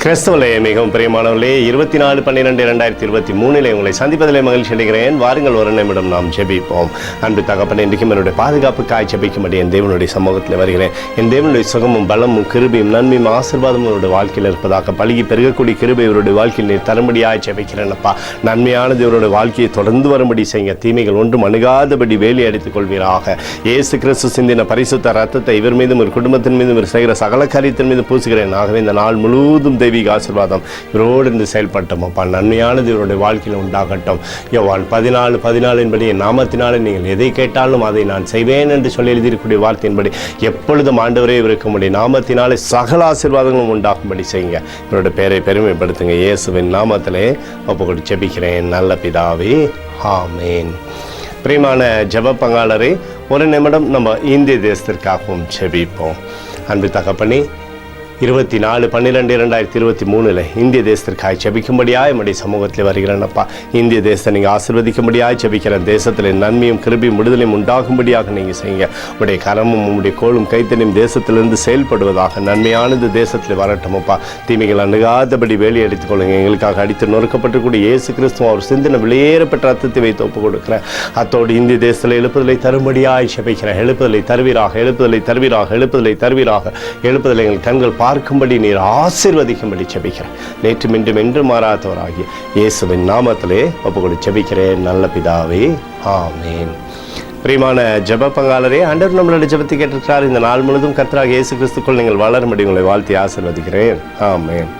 கிறிஸ்துவிலே மிகவும் பிரியமானவர்களே, 24/12/2023 உங்களை சந்திப்பதிலே மகிழ்ச்சி அடைகிறேன். வாருங்கள், ஒரு நிமிடம் நாம் ஜெபிப்போம். அன்பு தகப்பனே, இன்றைக்கும் என்னுடைய பாதுகாப்புக்காய் ஜெபிக்கும்படி என் தேவனுடைய சமூகத்தில் வருகிறேன். என் தேவனுடைய சுகமும் பலமும் கிருபையும் நன்மையும் ஆசீர்வாதமும் அவருடைய வாழ்க்கையில் இருப்பதாக பழகி பெருகக்கூடிய கிருபை இவருடைய வாழ்க்கையில் நீர் தரும்படியாய் ஜெபிக்கிறேன்ப்பா. நன்மையானது இவருடைய வாழ்க்கையை தொடர்ந்து வரும்படி செய்ய, தீமைகள் ஒன்றும் அணுகாதபடி வேலி அடித்துக் கொள்வீராக. இயேசு கிறிஸ்து சிந்தின பரிசுத்த ரத்தத்தை இவர் மீதும் ஒரு குடும்பத்தின் மீதும் ஒரு செய்கிற சகல காரியத்தின் மீது பூசுகிறேன். ஆகவே இந்த நாள் முழுவதும் தெய்வீக ஆசீர்வாதம் இவரோடு இருந்து செயல்பட்டோம் அப்பா. நன்மையானது இவருடைய வாழ்க்கையில் உண்டாகட்டும். யோவான் 14:14 நாமத்தினாலே நீங்கள் எதை கேட்டாலும் அதை நான் செய்வேன் என்று சொல்லி எழுதியிருக்கக்கூடிய வார்த்தையின்படி எப்பொழுதும் ஆண்டவரே இவருக்கு உடைய நாமத்தினாலே சகல ஆசீர்வாதங்களும் உண்டாகும்படி செய்யுங்க. இவருடைய பெயரை பெருமைப்படுத்துங்க. இயேசுவின் நாமத்திலே ஒப்புக்கொண்டு ஜெபிக்கிறேன் நல்ல பிதாவே, ஆமேன். பிரியமான ஜெப பங்காளரே, ஒரு நிமிடம் நம்ம இந்திய தேசத்திற்காகவும் ஜெபிப்போம். அன்பு தகப்பனே, 24/12/2023 இந்திய தேசத்திற்காக ஜெபிக்கும்படியாய் நம்முடைய சமூகத்தில் வருகிறேன்ப்பா. இந்திய தேசத்தை நீங்கள் ஆசீர்வதிக்கும்படியாய் ஜெபிக்கிறேன். தேசத்தில் நன்மையும் கிருபையும் விடுதலையும் உண்டாகும்படியாக நீங்கள் செய்யுங்க. உடைய கரமும் உங்களுடைய கோலும் கைத்தனையும் தேசத்திலிருந்து செயல்படுவதாக நன்மையானது தேசத்தில் வரட்டும்ப்பா. தீமைகள் அணுகாதபடி வேலி அடித்துக் கொள்ளுங்க. எங்களுக்காக அடித்து நொறுக்கப்பட்டிருக்கூடிய இயேசு கிறிஸ்துவ அவர் சிந்தின விலையேறப்பட்ட ரத்தத்தை வைத்து ஒப்புக் கொடுக்கிறேன். அத்தோடு இந்திய தேசத்தில் எழுப்புதலை தரும்படியாய் ஜெபிக்கிறேன். எழுப்புதலை தருவீராக, எழுப்புதலை தருவீராக, எழுப்புதலை தருவீராக. எழுப்புதலை எங்கள் கண்கள் பார்க்கும்படி நீர் ஆசீர்வதிக்கும்படி ஜெபிக்கிறேன். நேற்று மீண்டும் என்று மாறாதவராகிய இயேசுவின் நாமத்திலே ஒப்புக்கொண்டு ஜெபிக்கிறேன் நல்ல பிதாவே, ஆமேன். பிரியமான ஜெப பங்காளரே, ஆண்டவர் நம்மளுடைய ஜெபத்தை கேட்டிருக்கிறார். இந்த நாள் முழுவதும் கர்த்தராகிய இயேசு கிறிஸ்துக்குள் நீங்கள் வளரும்படி உங்களை வாழ்த்தி ஆசீர்வதிக்கிறேன். ஆமேன்.